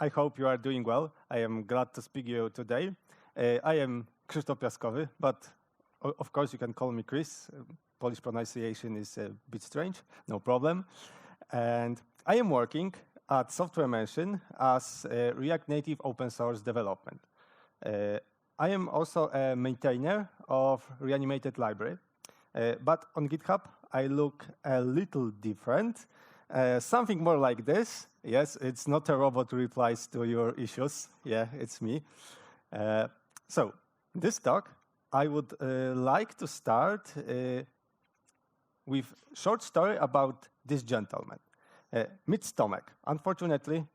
I hope you are doing well. I am glad to speak to you today. I am Krzysztof Piaskowy, but of course you can call me Chris. Polish pronunciation is a bit strange, no problem. And I am working at Software Mansion as a React Native open source development. I am also a maintainer of Reanimated library, but on GitHub I look a little different. Something more like this. Yes, it's not a robot who replies to your issues. Yeah, it's me. So, this talk, I would like to start with a short story about this gentleman. Meet Tomek. Unfortunately,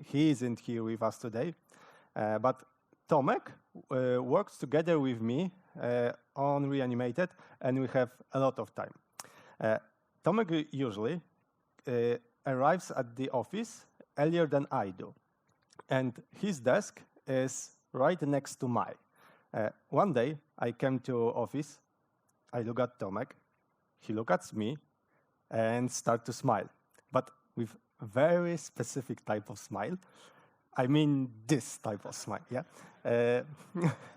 he isn't here with us today, but Tomek works together with me on Reanimated, and we have a lot of time. Tomek usually arrives at the office earlier than I do. And his desk is right next to mine. One day, I came to office, I look at Tomek, he looks at me, and start to smile. But with very specific type of smile. I mean this type of smile, yeah?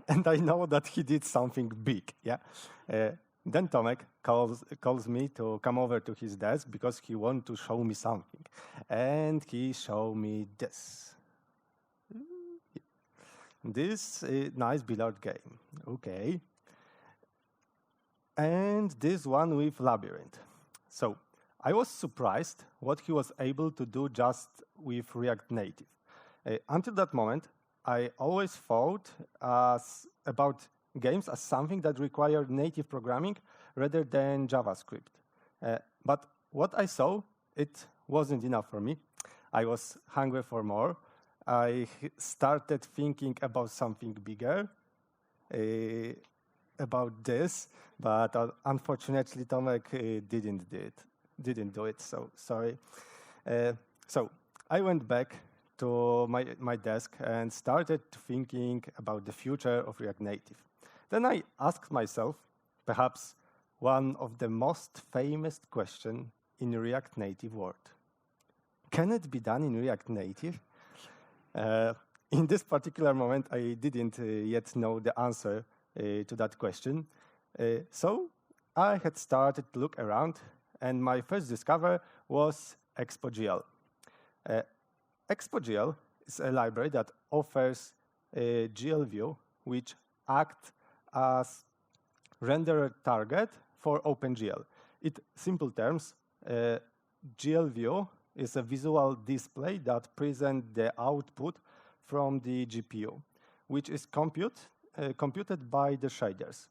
And I know that he did something big, yeah? Then Tomek calls me to come over to his desk because he wants to show me something. And he showed me this. This nice billiard game, okay. And this one with Labyrinth. So I was surprised what he was able to do just with React Native. Until that moment, I always thought about games as something that required native programming rather than JavaScript. But what I saw, it wasn't enough for me. I was hungry for more. I started thinking about something bigger, about this, but unfortunately Tomek didn't do it, so sorry. So I went back to my desk and started thinking about the future of React Native. Then I asked myself, perhaps one of the most famous questions in React Native world. Can it be done in React Native? In this particular moment, I didn't yet know the answer to that question. So I had started to look around, and my first discovery was Expo.gl. Expo.gl is a library that offers a GL view, which acts as renderer target for OpenGL. In simple terms, GL view is a visual display that presents the output from the GPU, which is computed by the shaders.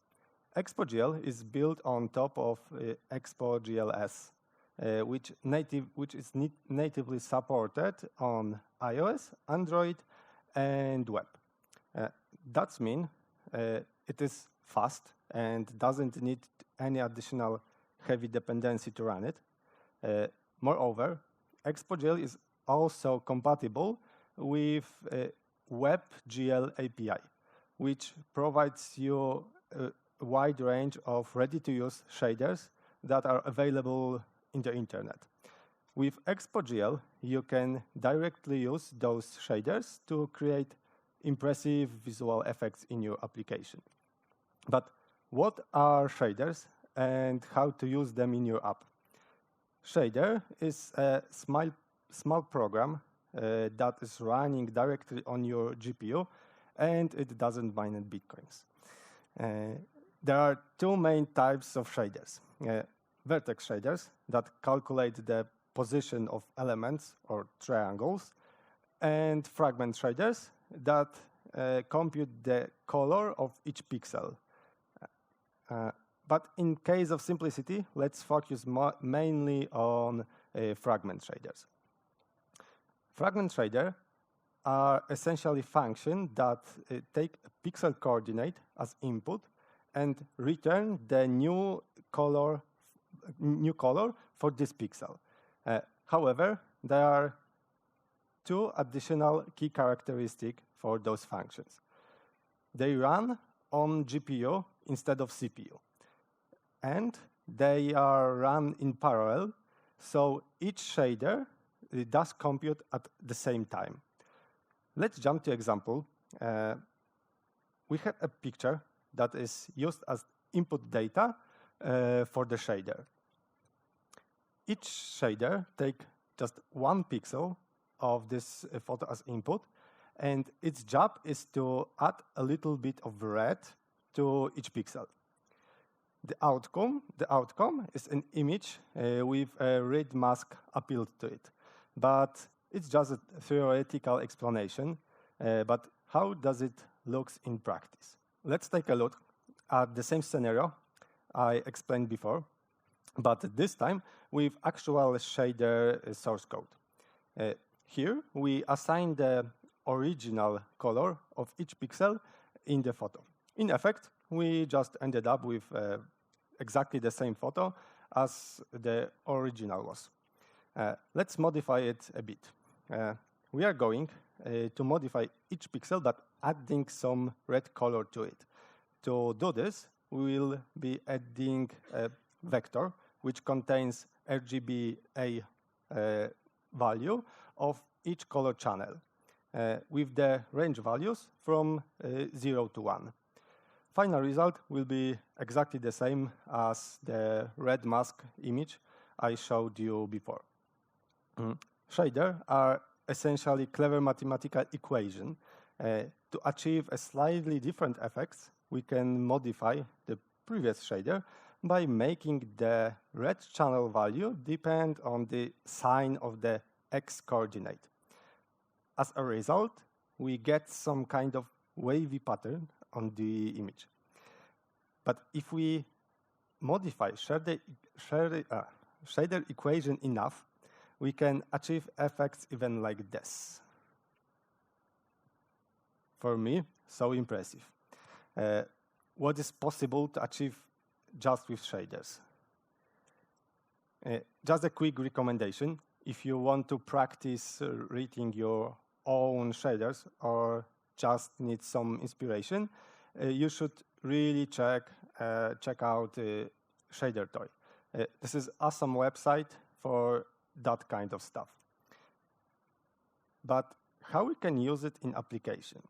Expo.gl is built on top of Expo.gls, which is natively supported on iOS, Android, and web. That means it is fast and doesn't need any additional heavy dependency to run it. Moreover, Expo.gl is also compatible with WebGL API, which provides you a wide range of ready-to-use shaders that are available in the internet. With Expo.gl, you can directly use those shaders to create impressive visual effects in your application. But what are shaders and how to use them in your app? Shader is a small program that is running directly on your GPU, and it doesn't mine Bitcoins. There are two main types of shaders. Vertex shaders that calculate the position of elements or triangles, and fragment shaders that compute the color of each pixel. But in case of simplicity, let's focus mainly on fragment shaders. Fragment shaders are essentially functions that take a pixel coordinate as input and return the new color for this pixel. However, there are two additional key characteristics for those functions. They run on GPU instead of CPU. And they are run in parallel, so each shader does compute at the same time. Let's jump to example. We have a picture that is used as input data for the shader. Each shader takes just one pixel of this photo as input, and its job is to add a little bit of red to each pixel. The outcome is an image with a red mask applied to it. But it's just a theoretical explanation. But how does it look in practice? Let's take a look at the same scenario I explained before, but this time with actual shader source code. Here, we assign the original color of each pixel in the photo. In effect, we just ended up with exactly the same photo as the original was. Let's modify it a bit. We are going to modify each pixel, but adding some red color to it. To do this, we will be adding a vector which contains RGBA value of each color channel with the range values from 0 to 1. Final result will be exactly the same as the red mask image I showed you before. Shaders are essentially clever mathematical equations. To achieve a slightly different effects, we can modify the previous shader by making the red channel value depend on the sign of the x coordinate. As a result, we get some kind of wavy pattern on the image. But if we modify shader equation enough, we can achieve effects even like this. For me, so impressive. What is possible to achieve just with shaders? Just a quick recommendation. If you want to practice reading your own shaders or just need some inspiration, you should really check out Shader Toy. This is awesome website for that kind of stuff. But how we can use it in application?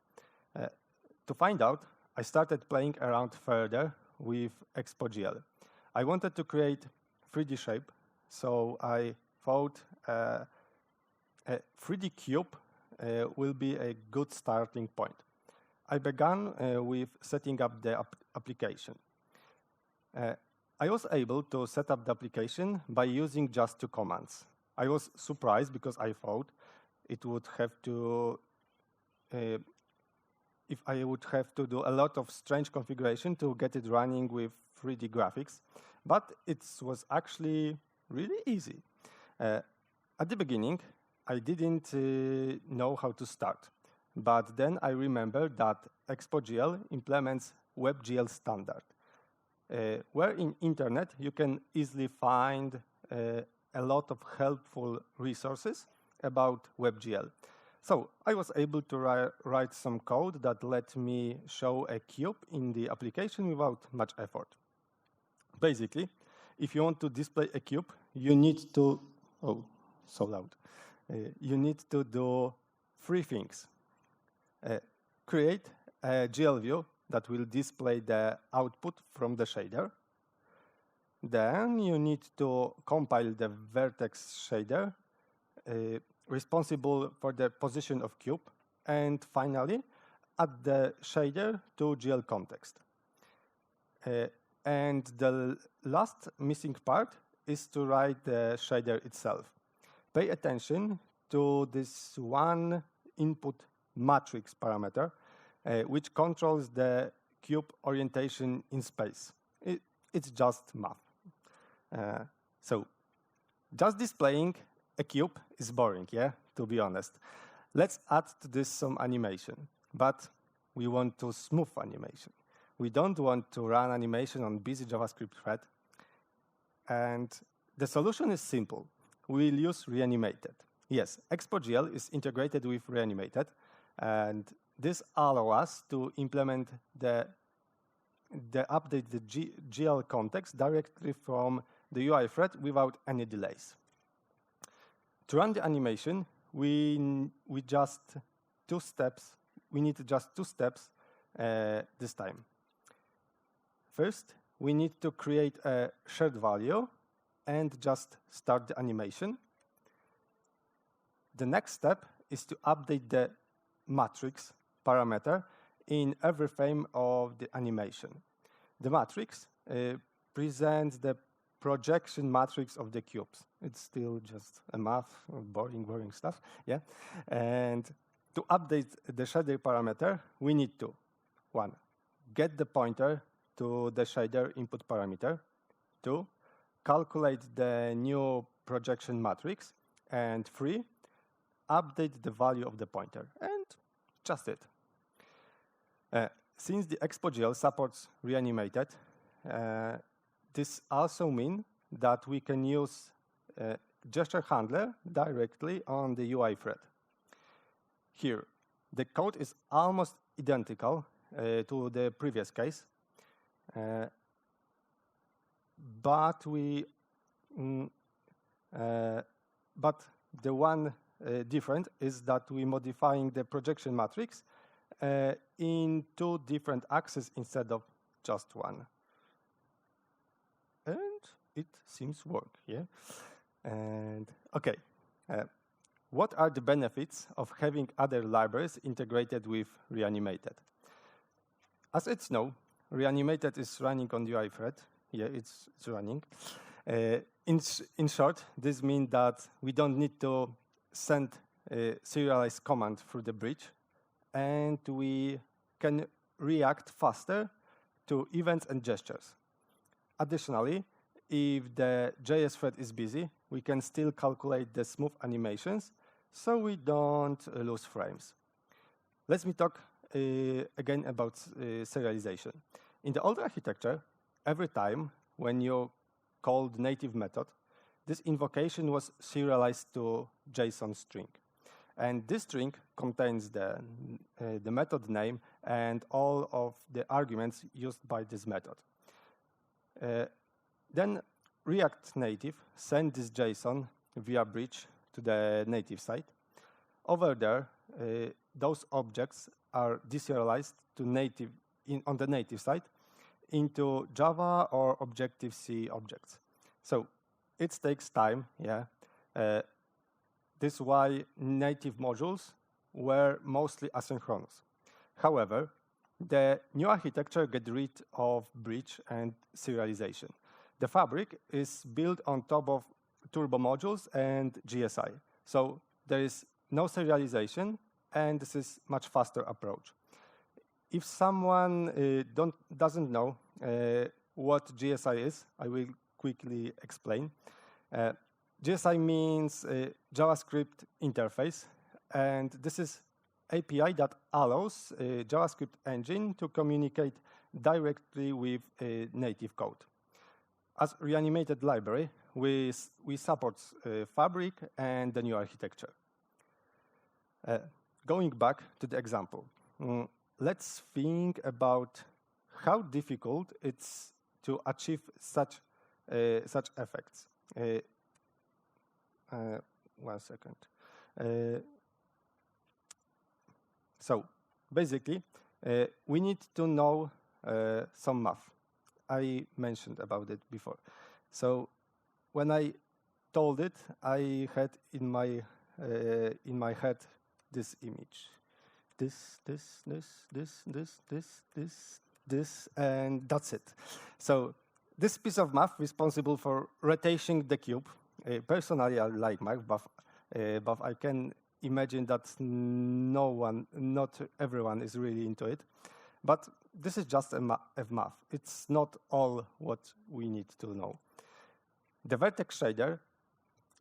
To find out, I started playing around further with ExpoGL. I wanted to create 3D shape, so I thought a 3D cube will be a good starting point. I began with setting up the application. I was able to set up the application by using just 2 commands. I was surprised because I thought it would have to, if I would have to do a lot of strange configuration to get it running with 3D graphics, but it was actually really easy. At the beginning, I didn't know how to start, but then I remembered that ExpoGL implements WebGL standard, where in internet you can easily find a lot of helpful resources about WebGL. So I was able to write some code that let me show a cube in the application without much effort. Basically, if you want to display a cube, you need to, oh, so loud. You need to do 3 things. Create a GL view that will display the output from the shader. Then you need to compile the vertex shader responsible for the position of cube. And finally, add the shader to GL context. And the last missing part is to write the shader itself. Pay attention to this one input matrix parameter, which controls the cube orientation in space. It's just math. So just displaying a cube is boring, yeah, to be honest. Let's add to this some animation, but we want to smooth animation. We don't want to run animation on busy JavaScript thread. And the solution is simple. We'll use Reanimated. Yes, ExpoGL is integrated with Reanimated, and this allows us to implement the updated GL context directly from the UI thread without any delays. To run the animation, we just 2 steps. We need just 2 steps this time. First, we need to create a shared value and just start the animation. The next step is to update the matrix parameter in every frame of the animation. The matrix presents the projection matrix of the cubes. It's still just a math, boring stuff, yeah? And to update the shader parameter, we need to, 1, get the pointer to the shader input parameter, 2, calculate the new projection matrix, and 3, update the value of the pointer, and just it. Since the ExpoGL supports reanimated, this also means that we can use gesture handler directly on the UI thread. Here, the code is almost identical to the previous case, but the one different is that we're modifying the projection matrix in 2 different axes instead of just 1. And it seems to work, yeah? And okay, what are the benefits of having other libraries integrated with Reanimated? As it's known, Reanimated is running on UI thread. Yeah, it's running. In short, this means that we don't need to send a serialized command through the bridge, and we can react faster to events and gestures. Additionally, if the JS thread is busy, we can still calculate the smooth animations, so we don't lose frames. Let me talk again about serialization. In the old architecture, every time when you called native method, this invocation was serialized to JSON string. And this string contains the method name and all of the arguments used by this method. Then React Native sent this JSON via bridge to the native side. Over there, those objects are deserialized to on the native side into Java or Objective-C objects. So it takes time, yeah. This is why native modules were mostly asynchronous. However, the new architecture gets rid of bridge and serialization. The fabric is built on top of Turbo modules and GSI. So there is no serialization, and this is much faster approach. If someone doesn't know what GSI is, I will quickly explain. GSI means JavaScript interface, and this is API that allows a JavaScript engine to communicate directly with native code. As Reanimated library, we support Fabric and the new architecture. Going back to the example, let's think about how difficult it's to achieve such effects. 1 second. So basically, we need to know some math. I mentioned about it before. So when I told it, I had in my head this image. This, and that's it. So this piece of math responsible for rotating the cube. Personally, I like math, but I can imagine that not everyone is really into it. But this is just a math. It's not all what we need to know. The vertex shader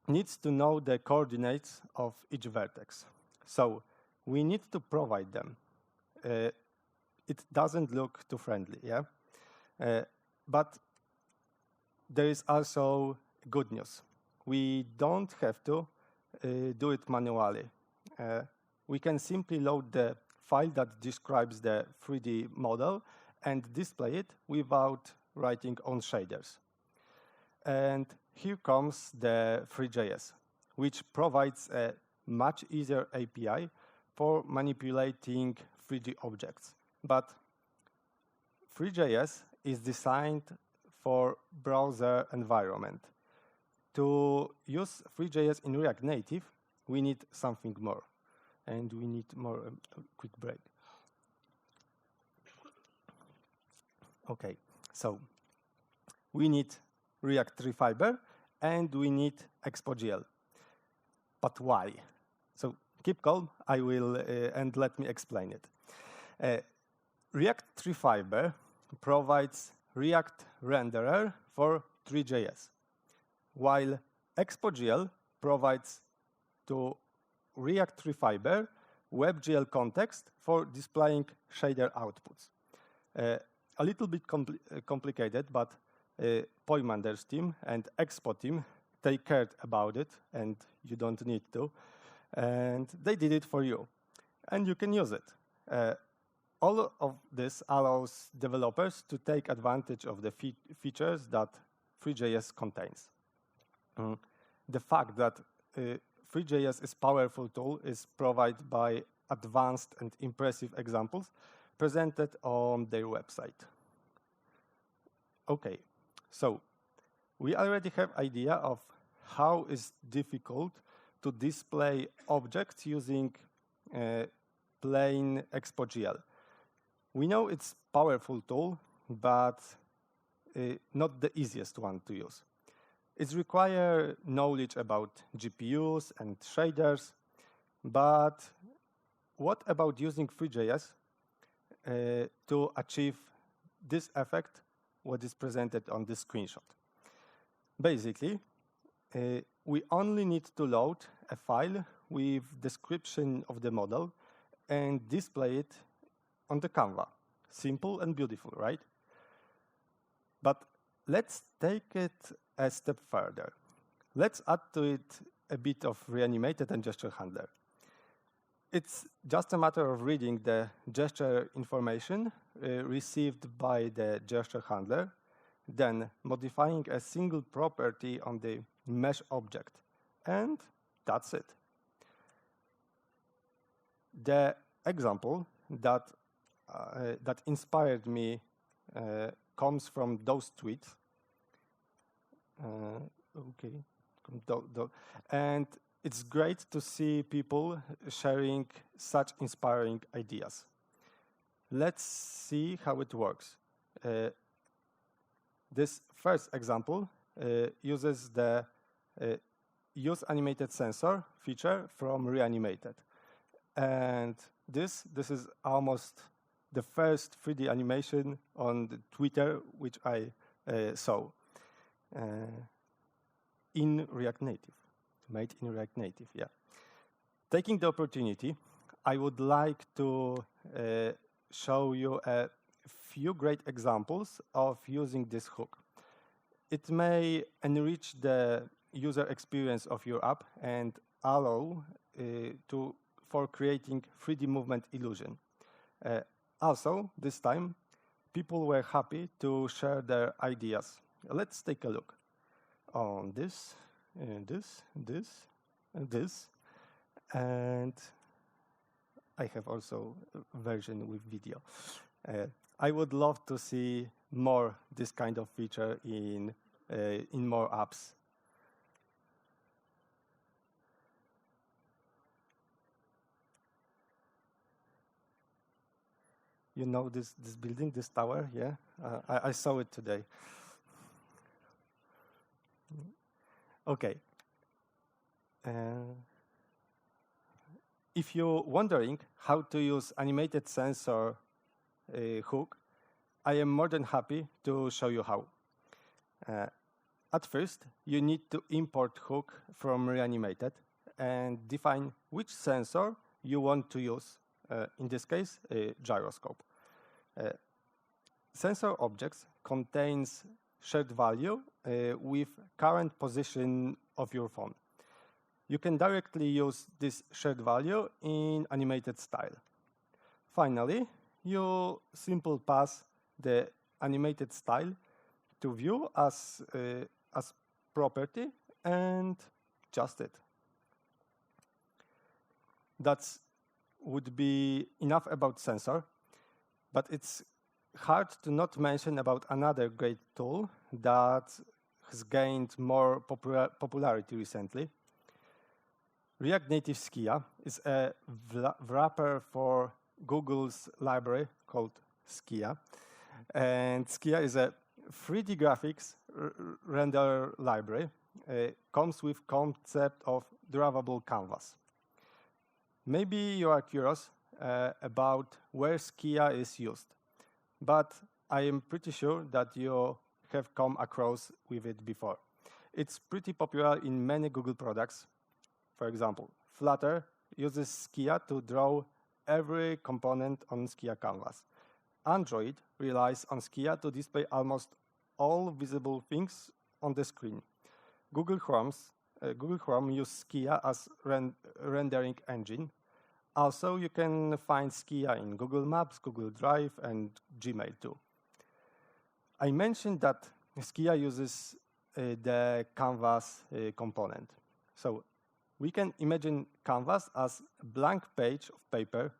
needs to know the coordinates of each vertex. So we need to provide them. It doesn't look too friendly, yeah? But there is also good news. We don't have to do it manually. We can simply load the file that describes the 3D model and display it without writing on shaders. And here comes the Three.js, which provides a much easier API for manipulating 3D objects. But Three.js is designed for browser environment. To use Three.js in React Native, we need something more. And we need more, quick break. Okay, so we need React Refiber and we need Expo.gl. But why? So keep calm, I will, and let me explain it. React Refiber provides React renderer for Three.js, while Expo.gl provides to React Refiber WebGL context for displaying shader outputs. A little bit complicated, but Poimander's team and Expo team take care about it, and you don't need to. And they did it for you, and you can use it. All of this allows developers to take advantage of the features that Three.js contains. The fact that Three.js is a powerful tool is provided by advanced and impressive examples presented on their website. Okay, so we already have idea of how it's difficult to display objects using plain Expo.gl. We know it's a powerful tool, but not the easiest one to use. It requires knowledge about GPUs and shaders, but what about using Three.js to achieve this effect, what is presented on this screenshot? Basically, we only need to load a file with description of the model and display it on the Canva. Simple and beautiful, right? But let's take it a step further. Let's add to it a bit of reanimated and gesture handler. It's just a matter of reading the gesture information received by the gesture handler, then modifying a single property on the mesh object, and that's it. The example that inspired me comes from those tweets. And it's great to see people sharing such inspiring ideas. Let's see how it works. This first example uses the use animated sensor feature from Reanimated. And this is almost the first 3D animation on the Twitter which I saw in React Native, made in React Native, yeah. Taking the opportunity, I would like to show you a few great examples of using this hook. It may enrich the user experience of your app and allow for creating 3D movement illusion. Also, this time, people were happy to share their ideas. Let's take a look on this, and this, this, and this. And I have also a version with video. I would love to see more this kind of feature in more apps. You know this building, this tower, yeah? I saw it today. Okay. If you're wondering how to use animated sensor hook, I am more than happy to show you how. At first, you need to import hook from Reanimated and define which sensor you want to use. In this case, a gyroscope. Sensor objects contains shared value with current position of your phone. You can directly use this shared value in animated style. Finally, you simply pass the animated style to view as property and just it. That's would be enough about sensor, but it's hard to not mention about another great tool that has gained more popularity recently. React Native Skia is a wrapper for Google's library called Skia. And Skia is a 3D graphics render library. Comes with concept of drawable canvas. Maybe you are curious about where Skia is used, but I am pretty sure that you have come across with it before. It's pretty popular in many Google products. For example, Flutter uses Skia to draw every component on Skia canvas. Android relies on Skia to display almost all visible things on the screen. Google Chrome uses Skia as rendering engine. Also, you can find Skia in Google Maps, Google Drive, and Gmail too. I mentioned that Skia uses the canvas component. So we can imagine canvas as a blank page of paper,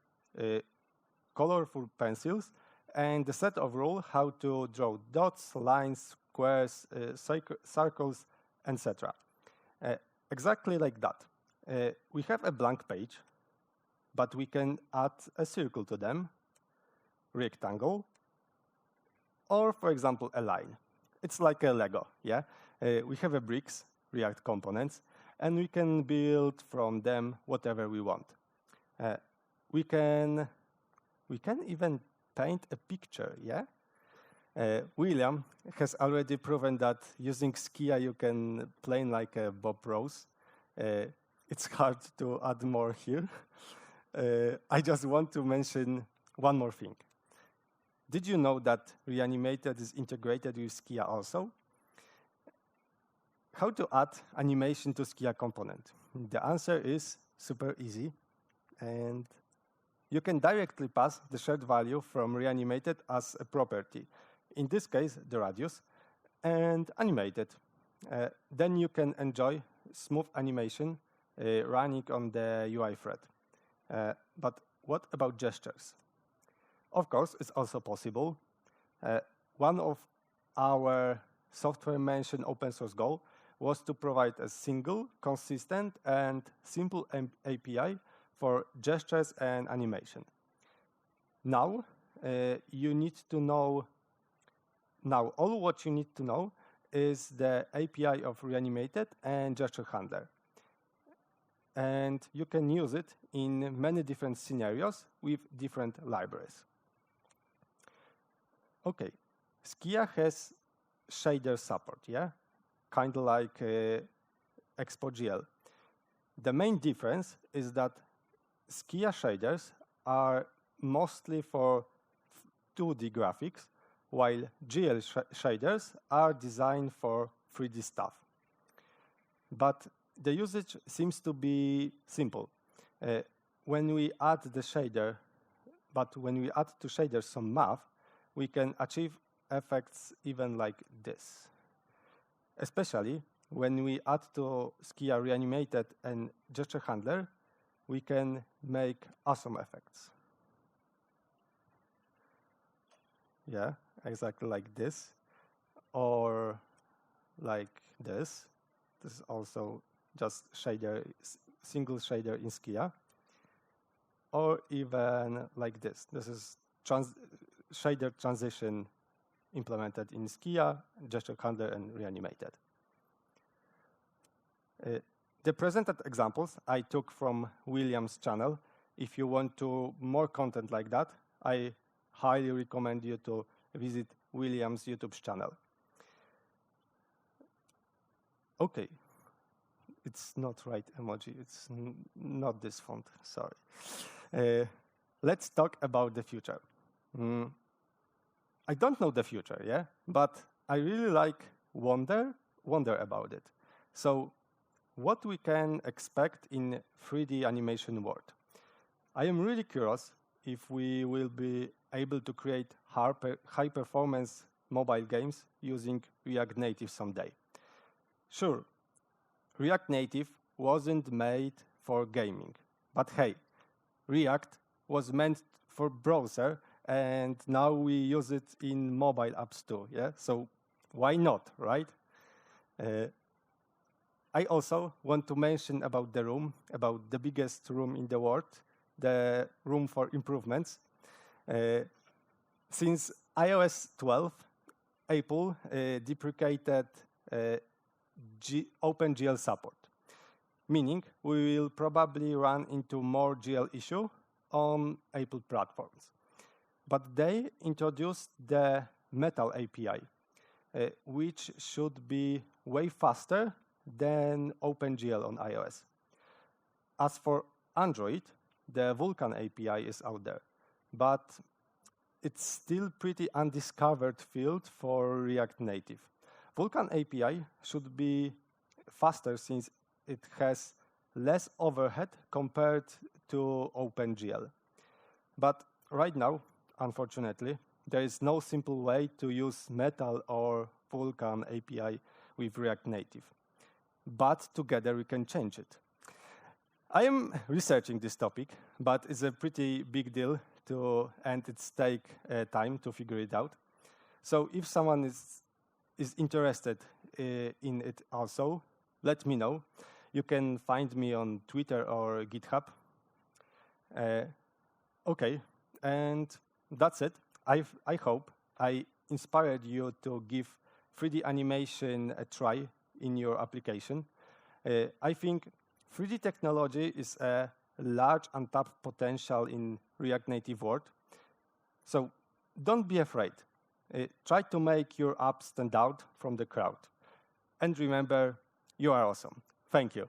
colorful pencils, and a set of rules how to draw dots, lines, squares, circles, etc. Exactly like that. We have a blank page, but we can add a circle to them, rectangle, or, for example, a line. It's like a Lego, yeah? We have a bricks, React components, and we can build from them whatever we want. We can even paint a picture, yeah? William has already proven that using Skia you can play like a Bob Ross. It's hard to add more here. I just want to mention one more thing. Did you know that Reanimated is integrated with Skia also? How to add animation to Skia component? The answer is super easy, and you can directly pass the shared value from Reanimated as a property, in this case the radius, and animated. Then you can enjoy smooth animation running on the UI thread. But what about gestures? Of course, it's also possible. One of our software mentioned open source goal was to provide a single, consistent, and simple API for gestures and animation. Now, you need to know. Now, all what you need to know is the API of Reanimated and Gesture Handler. And you can use it in many different scenarios with different libraries. Okay, Skia has shader support, yeah? Kind of like Expo.gl. The main difference is that Skia shaders are mostly for 2D graphics, while GL shaders are designed for 3D stuff. But the usage seems to be simple. When we add the shader, but when we add to shaders some math, we can achieve effects even like this. Especially when we add to Skia Reanimated and Gesture Handler, we can make awesome effects. Yeah, exactly like this, or like this. This is also just shader, single shader in Skia, or even like this. This is shader transition implemented in Skia, Gesture Handler, and Reanimated. The presented examples I took from William's channel. If you want to more content like that, I highly recommend you to visit William's YouTube channel. Okay, it's not right emoji, it's not this font, sorry. Let's talk about the future. I don't know the future, yeah, but I really like wonder about it. So what we can expect in 3D animation world? I am really curious if we will be able to create high-performance mobile games using React Native someday. Sure, React Native wasn't made for gaming, but hey, React was meant for browser, and now we use it in mobile apps too. Yeah, so why not, right? I also want to mention about the room, about the biggest room in the world, the room for improvements. Since iOS 12, Apple deprecated OpenGL support, meaning we will probably run into more GL issues on Apple platforms. But they introduced the Metal API, which should be way faster than OpenGL on iOS. As for Android, the Vulkan API is out there, but it's still pretty undiscovered field for React Native. Vulkan API should be faster since it has less overhead compared to OpenGL. But right now, unfortunately, there is no simple way to use Metal or Vulkan API with React Native. But together we can change it. I am researching this topic, but it's a pretty big deal and it's take time to figure it out. So if someone is interested in it also, let me know. You can find me on Twitter or GitHub. Okay, and that's it. I hope I inspired you to give 3D animation a try in your application. I think 3D technology is a large untapped potential in React Native world. So don't be afraid. Try to make your app stand out from the crowd. And remember, you are awesome. Thank you.